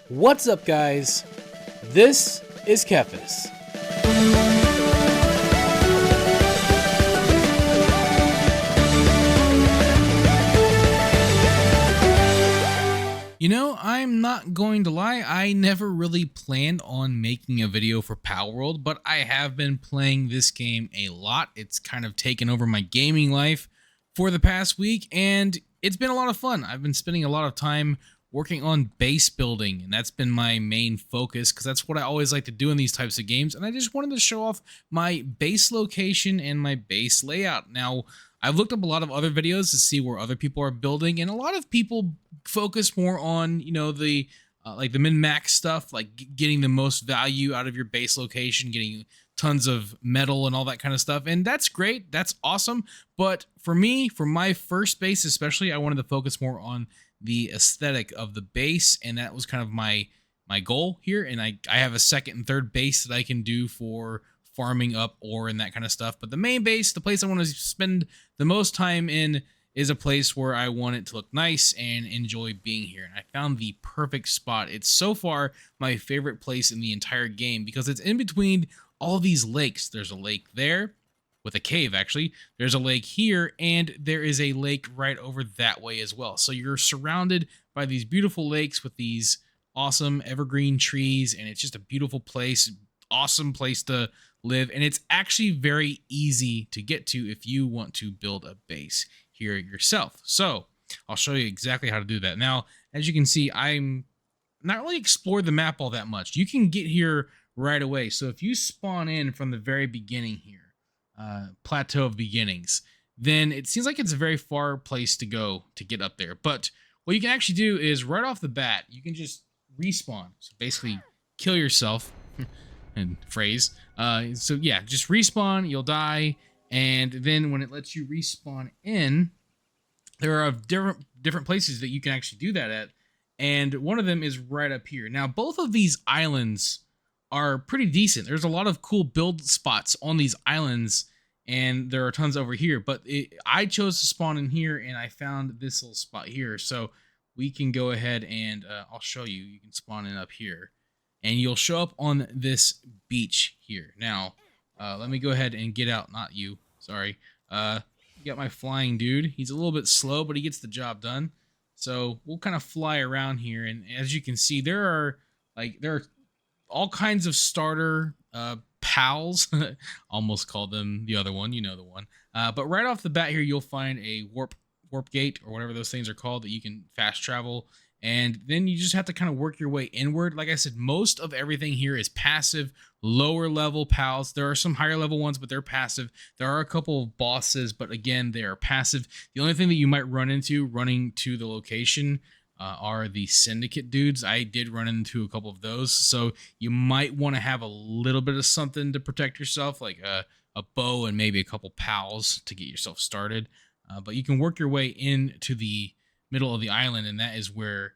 What's up, guys? This is TheKephas. You know, I'm not going to lie, I never really planned on making a video for Palworld, but I have been playing this game a lot. It's kind of taken over my gaming life for the past week, and it's been a lot of fun. I've been spending a lot of time working on base building, and that's been my main focus because that's what I always like to do in these types of games, and I just wanted to show off my base location and my base layout. Now, I've looked up a lot of other videos to see where other people are building, and a lot of people focus more on, you know, the like the min-max stuff, like getting the most value out of your base location, getting tons of metal and all that kind of stuff. And that's great. That's awesome. But for me, for my first base especially, I wanted to focus more on the aesthetic of the base, and that was kind of my goal here. And I have a second and third base that I can do for farming up ore and that kind of stuff. But the main base, the place I want to spend the most time in, is a place where I want it to look nice and enjoy being here. And I found the perfect spot. It's so far my favorite place in the entire game because it's in between all these lakes. There's a lake there with a cave, actually. There's a lake here, and there is a lake right over that way as well. So you're surrounded by these beautiful lakes with these awesome evergreen trees, and it's just a beautiful place, awesome place to live. And it's actually very easy to get to if you want to build a base here yourself. So I'll show you exactly how to do that. Now, as you can see, I'm not really explored the map all that much. You can get here right away. So if you spawn in from the very beginning here, Plateau of Beginnings, then it seems like it's a very far place to go to get up there. But what you can actually do is right off the bat, you can just respawn. So basically kill yourself and phrase. So yeah, just respawn, you'll die. And then when it lets you respawn in, there are different places that you can actually do that at. And one of them is right up here. Now, both of these islands are pretty decent. There's a lot of cool build spots on these islands, and there are tons over here. But I chose to spawn in here, and I found this little spot here. So we can go ahead and I'll show you. You can spawn in up here, and you'll show up on this beach here. Now, let me go ahead and get out. Not you. Sorry. You got my flying dude. He's a little bit slow, but he gets the job done. So we'll kind of fly around here, and as you can see, there are all kinds of starter pals. Almost called them the other one, you know the one. But right off the bat here, you'll find a warp gate or whatever those things are called that you can fast travel. And then you just have to kind of work your way inward. Like I said, most of everything here is passive, lower level pals. There are some higher level ones, but they're passive. There are a couple of bosses, but again, they are passive. The only thing that you might run into running to the location are the syndicate dudes. I did run into a couple of those. So you might want to have a little bit of something to protect yourself, like a bow and maybe a couple pals to get yourself started. But you can work your way into the middle of the island, and that is where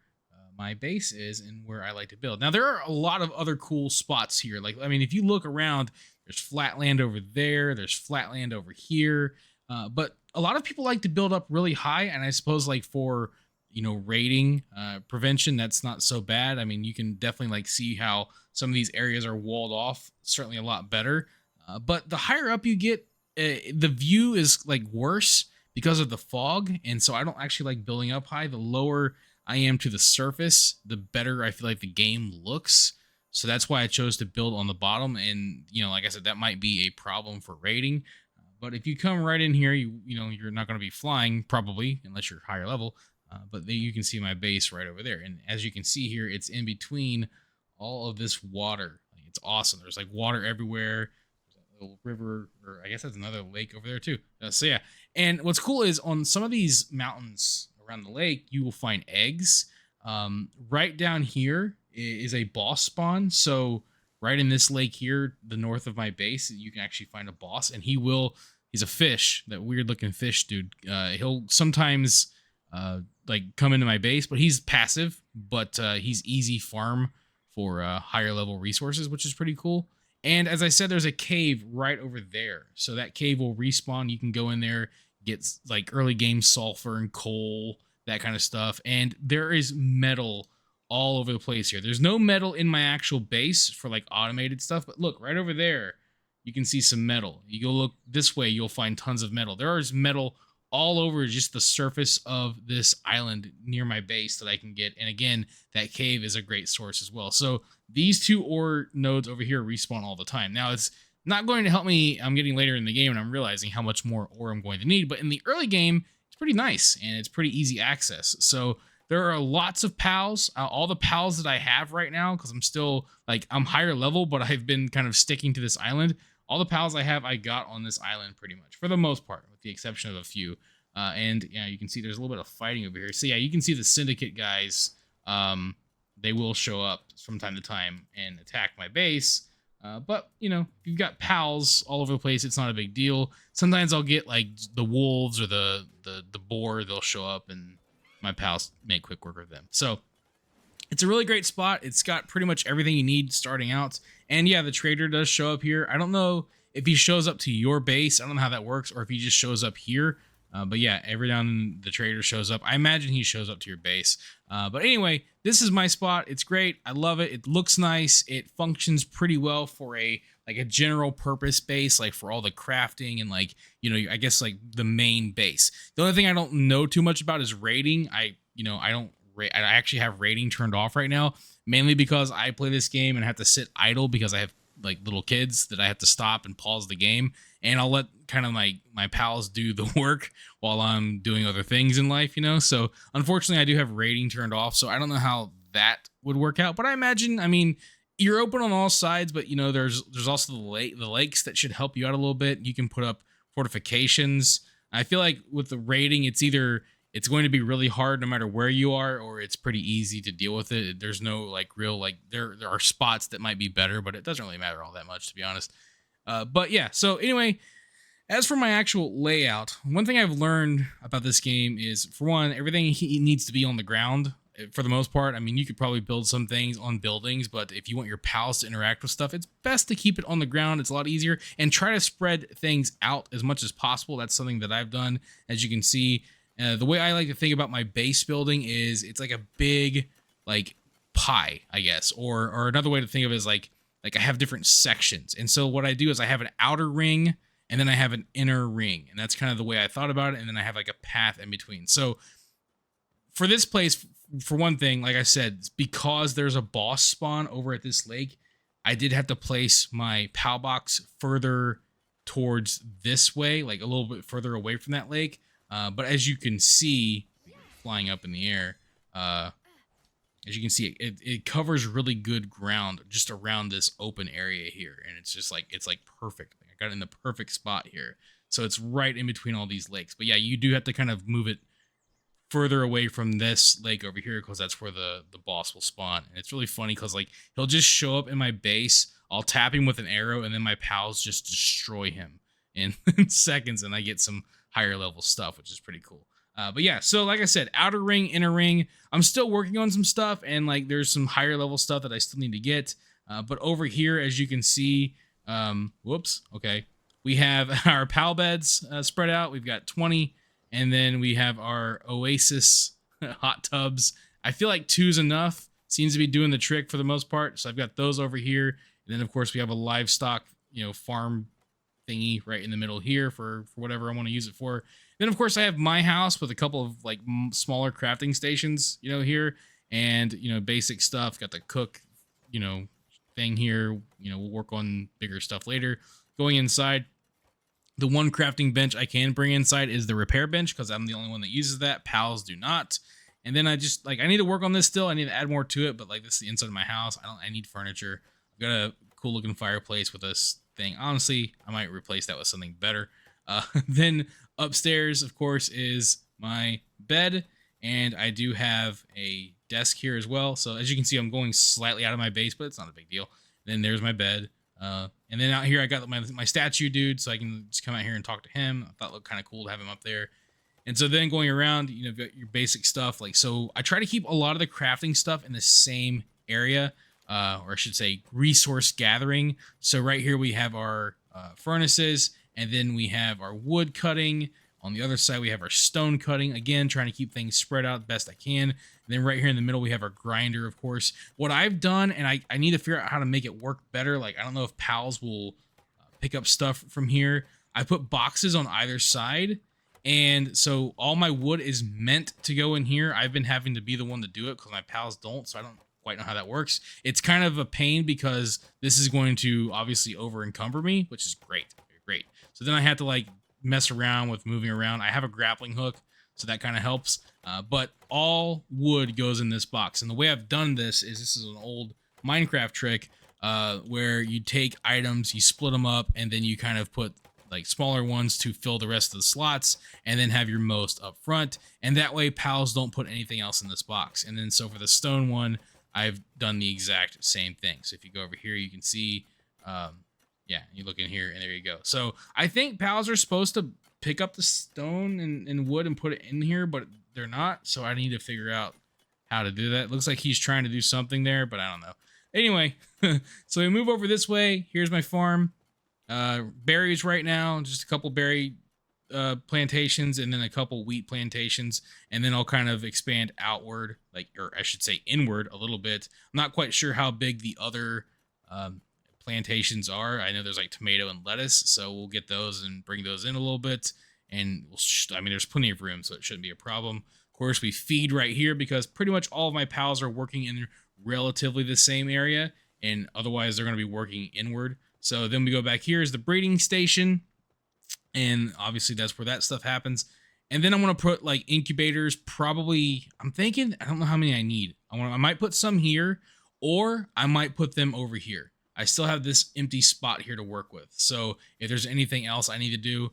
my base is and where I like to build. Now, there are a lot of other cool spots here. Like, I mean, if you look around, there's flatland over there, there's flatland over here, but a lot of people like to build up really high, and I suppose like for, you know, raiding prevention, that's not so bad. I mean, you can definitely like see how some of these areas are walled off, certainly a lot better. But the higher up you get, the view is like worse because of the fog, and so I don't actually like building up high. The lower I am to the surface, the better I feel like the game looks. So that's why I chose to build on the bottom. And, you know, like I said, that might be a problem for raiding. But if you come right in here, you know, you're not going to be flying probably unless you're higher level. But there you can see my base right over there. And as you can see here, it's in between all of this water. Like, it's awesome. There's like water everywhere. Little river, or I guess that's another lake over there too. So yeah, and what's cool is on some of these mountains around the lake, you will find eggs. Right down here is a boss spawn. So right in this lake here, the north of my base, you can actually find a boss, and he's a fish, that weird looking fish dude. He'll sometimes like come into my base, but he's passive, but he's easy farm for higher level resources, which is pretty cool. And as I said, there's a cave right over there. So that cave will respawn. You can go in there, get like early game sulfur and coal, that kind of stuff. And there is metal all over the place here. There's no metal in my actual base for like automated stuff, but look right over there, you can see some metal. You go look this way, you'll find tons of metal. There is metal all over just the surface of this island near my base that I can get. And again, that cave is a great source as well. So these two ore nodes over here respawn all the time. Now it's not going to help me. I'm getting later in the game and I'm realizing how much more ore I'm going to need. But in the early game, it's pretty nice and it's pretty easy access. So there are lots of pals, all the pals that I have right now, because I'm still like, I'm higher level, but I've been kind of sticking to this island. All the pals I have, I got on this island pretty much for the most part, with the exception of a few. And yeah, you can see there's a little bit of fighting over here. So yeah, you can see the syndicate guys. They will show up from time to time and attack my base. But you know, if you've got pals all over the place, it's not a big deal. Sometimes I'll get like the wolves or the boar. They'll show up and my pals make quick work of them. So it's a really great spot. It's got pretty much everything you need starting out. And yeah, the trader does show up here. I don't know if he shows up to your base. I don't know how that works, or if he just shows up here. But yeah, every now and then the trader shows up. I imagine he shows up to your base. But anyway, this is my spot. It's great. I love it. It looks nice. It functions pretty well for a general purpose base, like for all the crafting and like, you know, I guess like the main base. The only thing I don't know too much about is raiding. I actually have raiding turned off right now, mainly because I play this game and have to sit idle because I have like little kids that I have to stop and pause the game, and I'll let kind of my pals do the work while I'm doing other things in life, you know. So unfortunately I do have raiding turned off, so I don't know how that would work out, but I imagine, I mean, you're open on all sides, but you know, there's also the lakes that should help you out a little bit. You can put up fortifications. I feel like with the raiding, it's going to be really hard no matter where you are, or it's pretty easy to deal with it. There's no like real, like there are spots that might be better, but it doesn't really matter all that much, to be honest. But yeah, so anyway, as for my actual layout, one thing I've learned about this game is, for one, everything needs to be on the ground for the most part. I mean, you could probably build some things on buildings, but if you want your pals to interact with stuff, it's best to keep it on the ground. It's a lot easier, and try to spread things out as much as possible. That's something that I've done, as you can see. The way I like to think about my base building is it's like a big like pie, I guess, or another way to think of it is like I have different sections. And so what I do is I have an outer ring and then I have an inner ring, and that's kind of the way I thought about it. And then I have like a path in between. So for this place, for one thing, like I said, because there's a boss spawn over at this lake, I did have to place my PAL box further towards this way, like a little bit further away from that lake. But as you can see, flying up in the air, as you can see, it covers really good ground just around this open area here. And it's just like, it's like perfect. I got it in the perfect spot here. So it's right in between all these lakes. But yeah, you do have to kind of move it further away from this lake over here, because that's where the boss will spawn. And it's really funny because like he'll just show up in my base. I'll tap him with an arrow, and then my pals just destroy him in seconds, and I get some higher level stuff, which is pretty cool. But yeah, so like I said, outer ring, inner ring, I'm still working on some stuff, and like there's some higher level stuff that I still need to get. But over here, as you can see, we have our pal beds spread out. We've got 20, and then we have our Oasis hot tubs. I feel like 2's enough. Seems to be doing the trick for the most part. So I've got those over here. And then of course we have a livestock, you know, farm thingy right in the middle here for whatever I want to use it for. Then of course I have my house with a couple of like smaller crafting stations, you know, here, and you know, basic stuff. Got the cook, you know, thing here. You know, we'll work on bigger stuff later. Going inside, the one crafting bench I can bring inside is the repair bench, because I'm the only one that uses that. Pals do not. And then I just like, I need to work on this still. I need to add more to it, but like this is the inside of my house. I need furniture. I've got a cool looking fireplace with this thing. Honestly, I might replace that with something better. Then upstairs, of course, is my bed, and I do have a desk here as well. So as you can see, I'm going slightly out of my base, but it's not a big deal. Then there's my bed. And then out here, I got my statue dude, so I can just come out here and talk to him. I thought it looked kind of cool to have him up there. And so then going around, you know, you've got your basic stuff. Like, so I try to keep a lot of the crafting stuff in the same area, or I should say resource gathering. So right here we have our furnaces, and then we have our wood cutting. On the other side, we have our stone cutting, again, trying to keep things spread out best I can. And then right here in the middle, we have our grinder, of course. What I've done, and I need to figure out how to make it work better. Like, I don't know if pals will pick up stuff from here. I put boxes on either side. And so all my wood is meant to go in here. I've been having to be the one to do it because my pals don't, so I don't quite know how that works. It's kind of a pain because this is going to obviously over encumber me, which is great. Great. So then I had to like mess around with moving around. I have a grappling hook, so that kind of helps. But all wood goes in this box. And the way I've done this is an old Minecraft trick where you take items, you split them up, and then you kind of put like smaller ones to fill the rest of the slots, and then have your most up front. And that way pals don't put anything else in this box. And then so for the stone one, I've done the exact same thing. So if you go over here, you can see, yeah, you look in here and there you go. So I think pals are supposed to pick up the stone and wood and put it in here, but they're not. So I need to figure out how to do that. It looks like he's trying to do something there, but I don't know. Anyway, so we move over this way. Here's my farm. Berries right now, just a couple berry plantations, and then a couple wheat plantations, and then I'll kind of expand outward, like, or I should say inward a little bit. I'm not quite sure how big the other plantations are. I know there's like tomato and lettuce, so we'll get those and bring those in a little bit, and I mean, there's plenty of room, so it shouldn't be a problem. Of course, we feed right here because pretty much all of my pals are working in relatively the same area, and otherwise they're going to be working inward. So then we go back here is the breeding station, and obviously that's where that stuff happens. And then I'm going to put like incubators, probably, I'm thinking, I don't know how many I need. I might put some here, or I might put them over here. I still have this empty spot here to work with. So if there's anything else I need to do,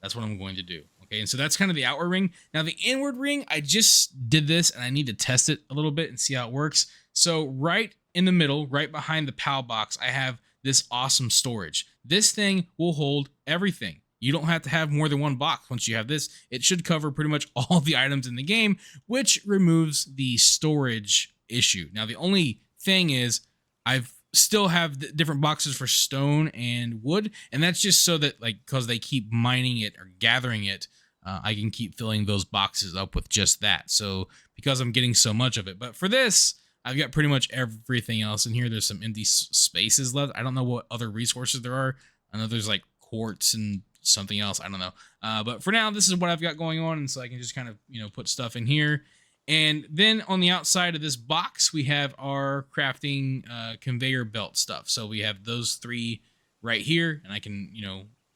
that's what I'm going to do. Okay, and so that's kind of the outward ring. Now the inward ring, I just did this and I need to test it a little bit and see how it works. So right in the middle, right behind the PAL box, I have this awesome storage. This thing will hold everything. You don't have to have more than one box. Once you have this, it should cover pretty much all the items in the game, which removes the storage issue. Now, the only thing is I've still have different boxes for stone and wood, and that's just so that, like, because they keep mining it or gathering it, I can keep filling those boxes up with just that. So because I'm getting so much of it. But for this, I've got pretty much everything else in here. There's some empty spaces left. I don't know what other resources there are. I know there's like quartz and something else. I don't know. But for now, this is what I've got going on. And so I can just kind of, put stuff in here. And then on the outside of this box, we have our crafting conveyor belt stuff. So we have those three right here, and I can,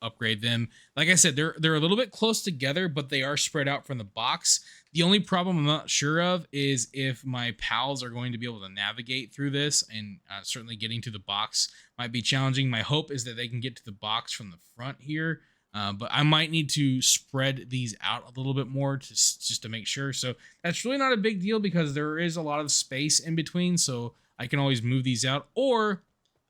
upgrade them. Like I said, they're a little bit close together, but they are spread out from the box. The only problem I'm not sure of is if my pals are going to be able to navigate through this, and certainly getting to the box might be challenging. My hope is that they can get to the box from the front here, but I might need to spread these out a little bit more just to make sure. So that's really not a big deal because there is a lot of space in between, so I can always move these out. Or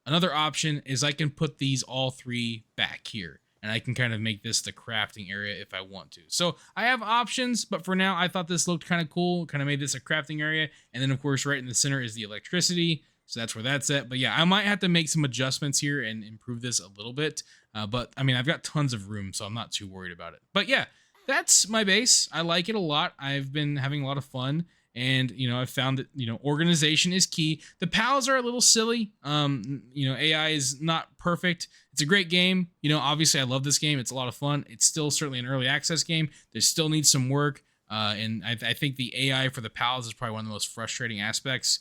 another option is I can put these all three back here, and I can kind of make this the crafting area if I want to. So I have options, but for now, I thought this looked kind of cool. Kind of made this a crafting area. And then, of course, right in the center is the electricity. So that's where that's at. But yeah, I might have to make some adjustments here and improve this a little bit. But I mean, I've got tons of room, so I'm not too worried about it. But yeah, that's my base. I like it a lot. I've been having a lot of fun. And, I've found that, organization is key. The pals are a little silly. AI is not perfect. It's a great game. Obviously I love this game. It's a lot of fun. It's still certainly an early access game. There still needs some work. And I think the AI for the pals is probably one of the most frustrating aspects.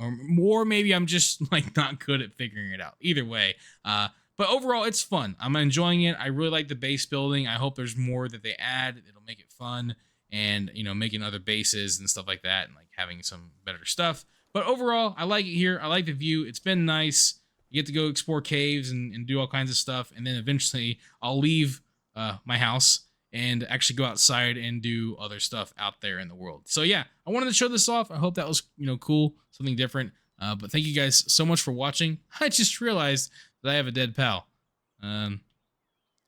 Or maybe I'm just like not good at figuring it out. Either way. But overall, it's fun. I'm enjoying it. I really like the base building. I hope there's more that they add. It'll make it fun. And, making other bases and stuff like that, and like having some better stuff. But overall, I like it here. I like the view. It's been nice. You get to go explore caves and do all kinds of stuff. And then eventually I'll leave my house and actually go outside and do other stuff out there in the world. So yeah, I wanted to show this off. I hope that was, cool, something different. But thank you guys so much for watching. I just realized that I have a dead pal. I'm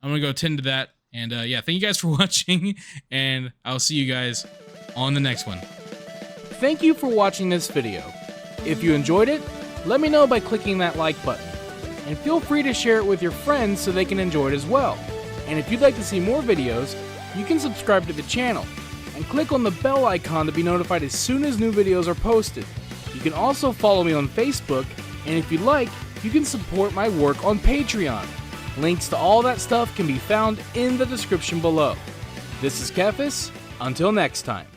going to go tend to that. And yeah, thank you guys for watching, and I'll see you guys on the next one. Thank you for watching this video. If you enjoyed it, let me know by clicking that like button. And feel free to share it with your friends so they can enjoy it as well. And if you'd like to see more videos, you can subscribe to the channel and click on the bell icon to be notified as soon as new videos are posted. You can also follow me on Facebook, and if you'd like, you can support my work on Patreon. Links to all that stuff can be found in the description below. This is TheKephas. Until next time.